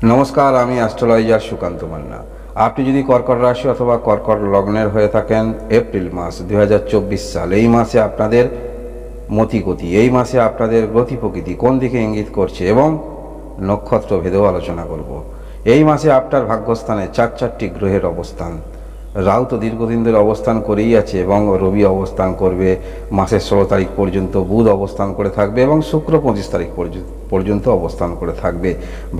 নমস্কার, আমি অ্যাস্ট্রোলজার সুকান্ত মান্না। আপনি যদি কর্কট রাশি অথবা কর্কট লগ্নের হয়ে থাকেন, এপ্রিল মাস 2024 সাল, এই মাসে আপনাদের মতিগতি, এই মাসে আপনাদের গতি প্রকৃতি কোন দিকে ইঙ্গিত করছে এবং নক্ষত্র ভেদেও আলোচনা করব। এই মাসে আপনার ভাগ্যস্থানে চারটি গ্রহের অবস্থান। রাহু তো দীর্ঘদিন ধরে অবস্থান করেই আছে এবং রবি অবস্থান করবে মাসের 16 তারিখ পর্যন্ত, বুধ অবস্থান করে থাকবে এবং শুক্র 25 তারিখ পর্যন্ত অবস্থান করে থাকবে।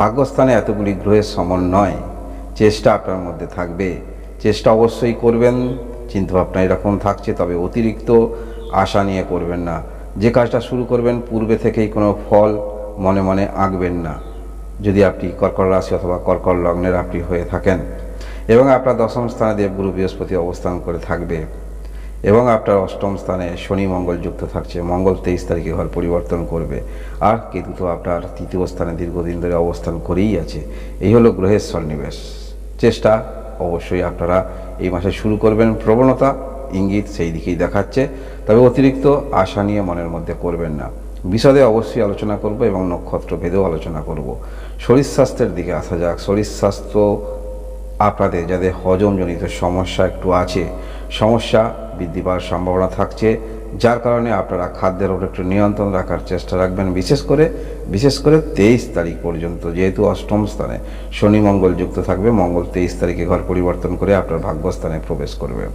ভাগ্যস্থানে এতগুলি গ্রহের সমন্বয়, চেষ্টা আপনার মধ্যে থাকবে, চেষ্টা অবশ্যই করবেন। চিন্তাভাবনা এরকম থাকছে, তবে অতিরিক্ত আশা নিয়ে করবেন না। যে কাজটা শুরু করবেন পূর্বে থেকেই কোনো ফল মনে মনে আঁকবেন না, যদি আপনি কর্কট রাশি অথবা কর্কট লগ্নের আপনি হয়ে থাকেন। এবং আপনার দশম স্থানে দেবগুরু বৃহস্পতি অবস্থান করে থাকবে এবং আপনার অষ্টম স্থানে শনি মঙ্গল যুক্ত থাকছে। মঙ্গল 23 তারিখে ঘর পরিবর্তন করবে, আর কেতু তো আপনার তৃতীয় স্থানে দীর্ঘদিন ধরে অবস্থান করেই আছে। এই হলো গ্রহের সন্নিবেশ। চেষ্টা অবশ্যই আপনারা এই মাসে শুরু করবেন, প্রবণতা ইঙ্গিত সেই দিকেই দেখাচ্ছে, তবে অতিরিক্ত আশা নিয়ে মনের মধ্যে করবেন না। বিশদে অবশ্যই আলোচনা করব এবং নক্ষত্র ভেদেও আলোচনা করব। শরীর স্বাস্থ্যের দিকে আসা যাক। শরীর স্বাস্থ্য আপনাদের যাদের হজমজনিত সমস্যা একটু আছে, সমস্যা বৃদ্ধি পাওয়ার সম্ভাবনা থাকছে, যার কারণে আপনারা খাদ্যের উপর একটু নিয়ন্ত্রণ রাখার চেষ্টা রাখবেন। বিশেষ করে 23 তারিখ পর্যন্ত, যেহেতু অষ্টম স্থানে শনি মঙ্গল যুক্ত থাকবে। মঙ্গল 23 তারিখে ঘর পরিবর্তন করে আপনার ভাগ্যস্থানে প্রবেশ করবে।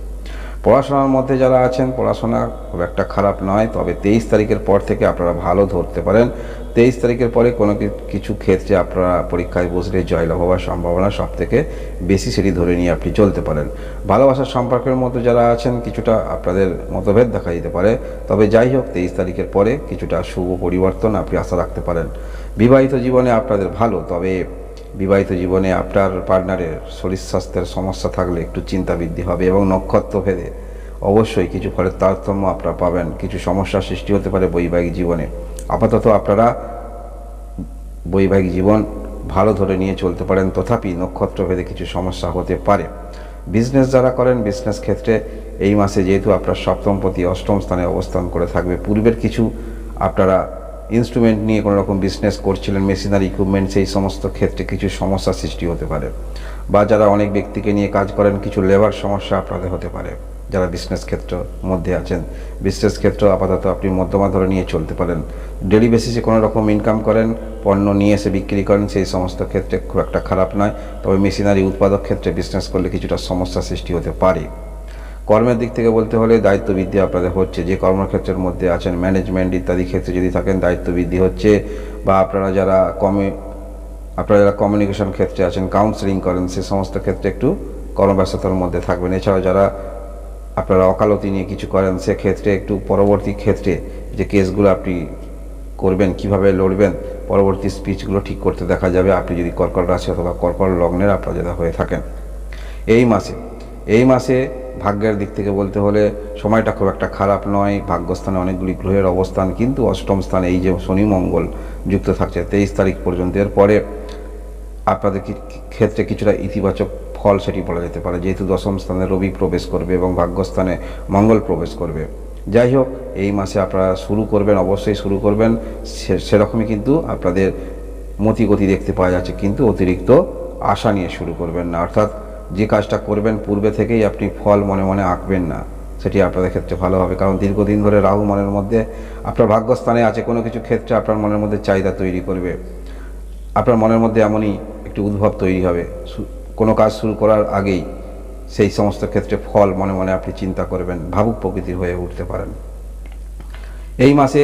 পড়াশোনার মধ্যে যারা আছেন, পড়াশোনা খুব একটা খারাপ নয়, তবে 23 তারিখের পর থেকে আপনারা ভালো ধরতে পারেন। 23 তারিখের পরে কোনো কিছু ক্ষেত্রে আপনারা পরীক্ষায় বসলে জয়লাভ হওয়ার সম্ভাবনা সব থেকে বেশি, সেটি ধরে নিয়ে আপনি চলতে পারেন। ভালোবাসার সম্পর্কের মধ্যে যারা আছেন, কিছুটা আপনাদের মতভেদ দেখা দিতে পারে, তবে যাই হোক 23 তারিখের পরে কিছুটা শুভ পরিবর্তন আপনি আশা রাখতে পারেন। বিবাহিত জীবনে আপনাদের ভালো, তবে বিবাহিত জীবনে আপনার পার্টনারের শরীর স্বাস্থ্যের সমস্যা থাকলে একটু চিন্তা বৃদ্ধি হবে এবং নক্ষত্র ভেদে অবশ্যই কিছু ফলের তারতম্য আপনারা পাবেন। কিছু সমস্যার সৃষ্টি হতে পারে বৈবাহিক জীবনে। আপাতত আপনারা বৈবাহিক জীবন ভালো ধরে নিয়ে চলতে পারেন, তথাপি নক্ষত্র ভেদে কিছু সমস্যা হতে পারে। বিজনেস যারা করেন, বিজনেস ক্ষেত্রে এই মাসে যেহেতু আপনার সপ্তমপতি অষ্টম স্থানে অবস্থান করে থাকবে, পূর্বের কিছু আপনারা ইনস্ট্রুমেন্ট নিয়ে কোনো রকম বিজনেস করছিলেন, মেশিনারি ইকুইপমেন্ট, সেই সমস্ত ক্ষেত্রে কিছু সমস্যা সৃষ্টি হতে পারে। বা যারা অনেক ব্যক্তিকে নিয়ে কাজ করেন, কিছু লেবার সমস্যা আপনাদের হতে পারে। যারা বিজনেস ক্ষেত্র মধ্যে আছেন, বিজনেস ক্ষেত্র আপাতত আপনি মধ্যমা ধরে নিয়ে চলতে পারেন। ডেলি বেসিসে কোনো রকম ইনকাম করেন, পণ্য নিয়ে এসে বিক্রি করেন, সেই সমস্ত ক্ষেত্রে খুব একটা খারাপ নয়, তবে মেশিনারি উৎপাদক ক্ষেত্রে বিজনেস করলে কিছুটা সমস্যা সৃষ্টি হতে পারে। কর্মের দিক থেকে বলতে হলে দায়িত্ব বৃদ্ধি আপনাদের হচ্ছে। যে কর্মক্ষেত্রের মধ্যে আছেন, ম্যানেজমেন্ট ইত্যাদি ক্ষেত্রে যদি থাকেন, দায়িত্ব বৃদ্ধি হচ্ছে। বা আপনারা যারা কমিউনিকেশন ক্ষেত্রে আছেন, কাউন্সেলিং করেন, সে সমস্ত ক্ষেত্রে একটু কর্মব্যস্ততার মধ্যে থাকবেন। এছাড়াও যারা আপনারা ওকালতি নিয়ে কিছু করেন, সেক্ষেত্রে একটু পরবর্তী ক্ষেত্রে যে কেসগুলো আপনি করবেন, কিভাবে লড়বেন, পরবর্তী স্পিচগুলো ঠিক করতে দেখা যাবে আপনি যদি কর্কট রাশি অথবা কর্কট লগ্নের আপনারা যারা হয়ে থাকেন। এই মাসে ভাগ্যের দিক থেকে বলতে হলে সময়টা খুব একটা খারাপ নয়। ভাগ্যস্থানে অনেকগুলি গ্রহের অবস্থান, কিন্তু অষ্টম স্থানে এই যে শনি মঙ্গল যুক্ত থাকছে 23 তারিখ পর্যন্ত, এরপরে আপনাদের ক্ষেত্রে কিছুটা ইতিবাচক ফল সেটি বলা যেতে পারে, যেহেতু দশম স্থানে রবি প্রবেশ করবে এবং ভাগ্যস্থানে মঙ্গল প্রবেশ করবে। যাই হোক, এই মাসে আপনারা শুরু করবেন, অবশ্যই শুরু করবেন। সেরকমই কিন্তু আপনাদের মতিগতি দেখতে পাওয়া যাচ্ছে, কিন্তু অতিরিক্ত আশা নিয়ে শুরু করবেন না। অর্থাৎ যে কাজটা করবেন পূর্বে থেকেই আপনি ফল মনে মনে আঁকবেন না, সেটি আপনাদের ক্ষেত্রে ভালো হবে। কারণ দীর্ঘদিন ধরে রাহু মনের মধ্যে আপনার ভাগ্যস্থানে আছে, কোনো কিছু ক্ষেত্রে আপনার মনের মধ্যে চাহিদা তৈরি করবে। আপনার মনের মধ্যে এমনই একটি উদ্ভব তৈরি হবে, কোনো কাজ শুরু করার আগেই সেই সমস্ত ক্ষেত্রে ফল মনে মনে আপনি চিন্তা করবেন, ভাবুক প্রকৃতির হয়ে উঠতে পারেন। এই মাসে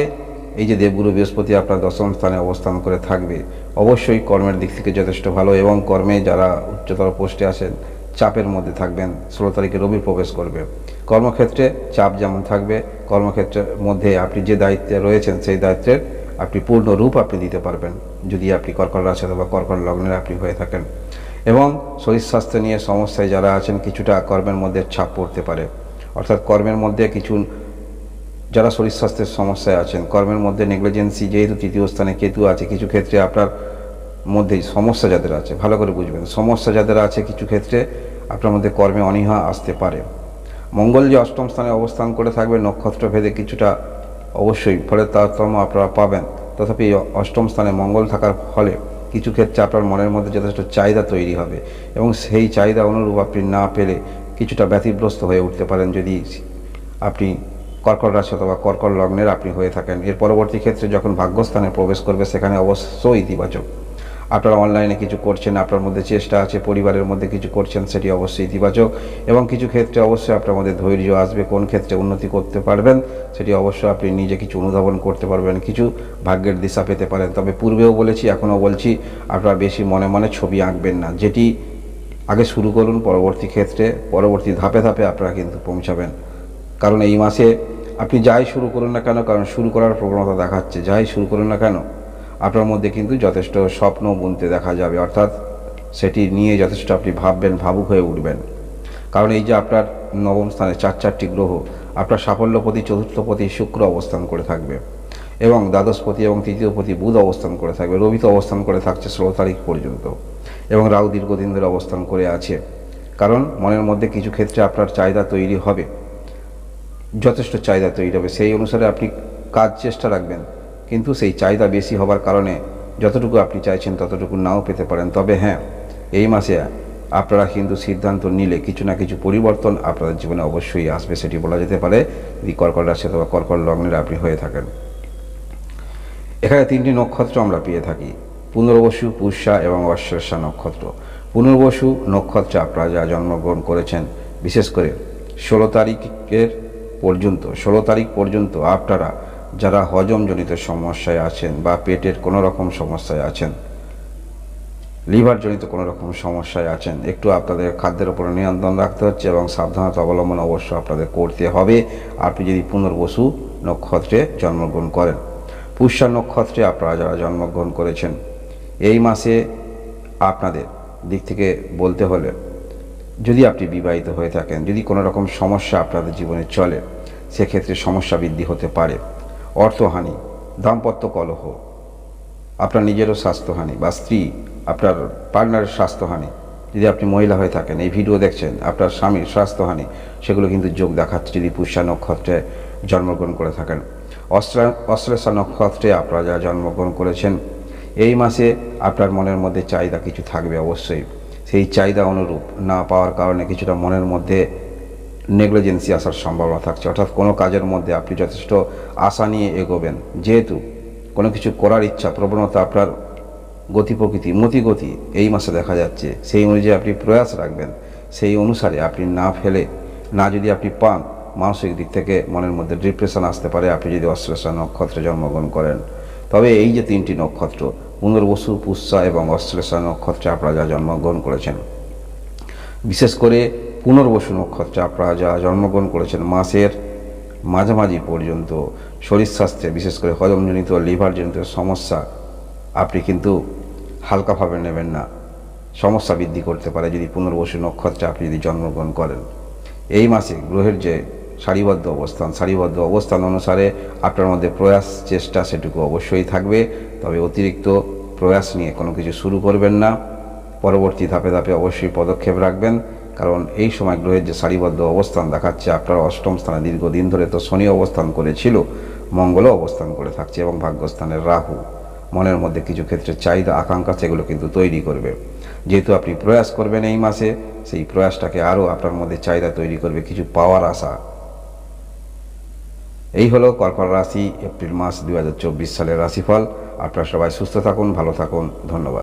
এই যে দেবগুরু বৃহস্পতি আপনার দশম স্থানে অবস্থান করে থাকবে, অবশ্যই কর্মের দিক থেকে যথেষ্ট ভালো। এবং কর্মে যারা উচ্চতর পোস্টে আসেন, চাপের মধ্যে থাকবেন। 16 তারিখে রবি প্রবেশ করবে। কর্মক্ষেত্রে চাপ যেমন থাকবে, কর্মক্ষেত্রের মধ্যে আপনি যে দায়িত্বে রয়েছেন, সেই দায়িত্বের আপনি পূর্ণ রূপ আপনি দিতে পারবেন, যদি আপনি কর্কট রাশি অথবা কর্কট লগ্নের আপনি হয়ে থাকেন। এবং শরীর স্বাস্থ্য নিয়ে সমস্যায় যারা আছেন, কিছুটা কর্মের মধ্যে ছাপ পড়তে পারে। অর্থাৎ কর্মের মধ্যে কিছু, যারা শরীর স্বাস্থ্যের সমস্যায় আছেন, কর্মের মধ্যে নেগলিজেন্সি, যেহেতু তৃতীয় স্থানে কেতু আছে, কিছু ক্ষেত্রে আপনার মধ্যে সমস্যা যাদের আছে, ভালো করে বুঝবেন, সমস্যা যাদের আছে কিছু ক্ষেত্রে আপনার মধ্যে কর্মে অনীহা আসতে পারে। মঙ্গল যে অষ্টম স্থানে অবস্থান করে থাকবে, নক্ষত্র ভেদে কিছুটা অবশ্যই ফলের তারতম্য আপনারা পাবেন, তথাপি অষ্টম স্থানে মঙ্গল থাকার ফলে কিছু ক্ষেত্রে আপনার মনের মধ্যে যথেষ্ট চাহিদা তৈরি হবে এবং সেই চাহিদা অনুরূপ আপনি না পেলে কিছুটা ব্যতিগ্রস্ত হয়ে উঠতে পারেন যদি আপনি কর্কট রাশি অথবা কর্কট লগ্নের আপনি হয়ে থাকেন। এর পরবর্তী ক্ষেত্রে যখন ভাগ্যস্থানে প্রবেশ করবে সেখানে অবশ্যই ইতিবাচক। আপনারা অনলাইনে কিছু করছেন, আপনার মধ্যে চেষ্টা আছে, পরিবারের মধ্যে কিছু করছেন, সেটি অবশ্যই ইতিবাচক এবং কিছু ক্ষেত্রে অবশ্যই আপনার মধ্যে ধৈর্য আসবে। কোন ক্ষেত্রে উন্নতি করতে পারবেন সেটি অবশ্যই আপনি নিজে কিছু অনুধাবন করতে পারবেন, কিছু ভাগ্যের দিশা পেতে পারেন। তবে পূর্বেও বলেছি, এখনও বলছি, আপনারা বেশি মনে মনে ছবি আঁকবেন না। যেটি আগে শুরু করুন, পরবর্তী ধাপে ধাপে আপনারা কিন্তু পৌঁছাবেন। কারণ এই মাসে আপনি যাই শুরু করুন না কেন, কারণ শুরু করার প্রবণতা দেখাচ্ছে, যাই শুরু করুন না কেন আপনার মধ্যে কিন্তু যথেষ্ট স্বপ্ন বুনতে দেখা যাবে, অর্থাৎ সেটি নিয়ে যথেষ্ট আপনি ভাববেন, ভাবুক হয়ে উঠবেন। কারণ এই যে আপনার নবম স্থানে চারটি গ্রহ, আপনার সাফল্যপতি চতুর্থপতি শুক্র অবস্থান করে থাকবে এবং দ্বাদশপতি এবং তৃতীয়পতি বুধ অবস্থান করে থাকবে। রবি তো অবস্থান করে থাকছে 16 তারিখ পর্যন্ত এবং রাহু দীর্ঘদিন ধরে অবস্থান করে আছে। কারণ মনের মধ্যে কিছু ক্ষেত্রে আপনার চাহিদা তৈরি হবে, যথেষ্ট চাহিদা তৈরি হবে, সেই অনুসারে আপনি কাজ চেষ্টা রাখবেন, কিন্তু সেই চাহিদা বেশি হবার কারণে যতটুকু আপনি চাইছেন ততটুকু নাও পেতে পারেন। তবে হ্যাঁ, এই মাসে আপনারা কিন্তু সিদ্ধান্ত নিলে কিছু না কিছু পরিবর্তন আপনাদের জীবনে অবশ্যই আসবে, সেটি বলা যেতে পারে যদি কর্কট রাশি অথবা কর্কট লগ্নের আপনি হয়ে থাকেন। এখানে 3টি নক্ষত্র আমরা পেয়ে থাকি, পুনর্বসু, পুষ্যা এবং অশ্লেষা নক্ষত্র। পুনর্বসু নক্ষত্রে আপনারা যা জন্মগ্রহণ করেছেন, বিশেষ করে 16 তারিখ পর্যন্ত আপনারা যারা হজমজনিত সমস্যায় আছেন বা পেটের কোনো রকম সমস্যায় আছেন, লিভারজনিত কোনো রকম সমস্যায় আছেন, একটু আপনাদের খাদ্যের উপরে নিয়ন্ত্রণ রাখতে হচ্ছে এবং সাবধানতা অবলম্বন অবশ্য আপনাদের করতে হবে আপনি যদি পুনর্বসু নক্ষত্রে জন্মগ্রহণ করেন। পুষ্যা নক্ষত্রে আপনারা যারা জন্মগ্রহণ করেছেন, এই মাসে আপনাদের দিক থেকে বলতে হলে যদি আপনি বিবাহিত হয়ে থাকেন, যদি কোনো রকম সমস্যা আপনাদের জীবনে চলে, সেক্ষেত্রে সমস্যা বৃদ্ধি হতে পারে। অর্থহানি, দাম্পত্য কলহ, আপনার নিজেরও স্বাস্থ্যহানি বা স্ত্রী আপনার পার্টনারের স্বাস্থ্যহানি, যদি আপনি মহিলা হয়ে থাকেন এই ভিডিও দেখছেন, আপনার স্বামীর স্বাস্থ্যহানি, সেগুলো কিন্তু যোগ দেখাচ্ছে যদি পুষ্যা নক্ষত্রে জন্মগ্রহণ করে থাকেন। অশ্লেষা নক্ষত্রে আপনারা যারা জন্মগ্রহণ করেছেন, এই মাসে আপনার মনের মধ্যে চাহিদা কিছু থাকবে অবশ্যই, সেই চাহিদা অনুরূপ না পাওয়ার কারণে কিছুটা মনের মধ্যে নেগলিজেন্সি আসার সম্ভাবনা থাকছে, অর্থাৎ কোনো কাজের মধ্যে আপনি যথেষ্ট আশা নিয়ে এগোবেন, যেহেতু কোনো কিছু করার ইচ্ছা প্রবণতা আপনার গতি প্রকৃতি মতিগতি এই মাসে দেখা যাচ্ছে, সেই অনুযায়ী আপনি প্রয়াস রাখবেন, সেই অনুসারে আপনি যদি আপনি পান, মানসিক দিক থেকে মনের মধ্যে ডিপ্রেশন আসতে পারে আপনি যদি অশ্লেষা নক্ষত্রে জন্মগ্রহণ করেন। তবে এই যে 3টি নক্ষত্র, পুনর্বসু, পুষ্যা এবং অশ্লেষা নক্ষত্রে আপনারা যা জন্মগ্রহণ করেছেন, বিশেষ করে পুনর্বসু নক্ষত্রে আপনারা যা জন্মগ্রহণ করেছেন, মাসের মাঝামাঝি পর্যন্ত শরীর স্বাস্থ্যে বিশেষ করে হজমজনিত লিভারজনিত সমস্যা আপনি কিন্তু হালকাভাবে নেবেন না, সমস্যা বৃদ্ধি করতে পারে যদি পুনর্বসু নক্ষত্রে আপনি যদি জন্মগ্রহণ করেন। এই মাসে গ্রহের যে সারিবদ্ধ অবস্থান অনুসারে আপনার মধ্যে প্রয়াস চেষ্টা সেটুকু অবশ্যই থাকবে, তবে অতিরিক্ত প্রয়াস নিয়ে কোনো কিছু শুরু করবেন না, পরবর্তী ধাপে ধাপে অবশ্যই পদক্ষেপ রাখবেন। কারণ এই সময় গ্রহের যে সারিবদ্ধ অবস্থান দেখাচ্ছে, আপনার অষ্টম স্থানে দীর্ঘদিন ধরে তো শনি অবস্থান করেছিল, মঙ্গলও অবস্থান করে থাকছে এবং ভাগ্যস্থানের রাহু মনের মধ্যে কিছু ক্ষেত্রে চাহিদা আকাঙ্ক্ষা সেগুলো কিন্তু তৈরি করবে। যেহেতু আপনি প্রয়াস করবেন এই মাসে, সেই প্রয়াসটাকে আরও আপনার মধ্যে চাহিদা তৈরি করবে, কিছু পাওয়ার আশা। এই হলো কর্কট রাশি এপ্রিল মাস 2024 সালের রাশিফল। আপনারা সবাই সুস্থ থাকুন, ভালো থাকুন, ধন্যবাদ।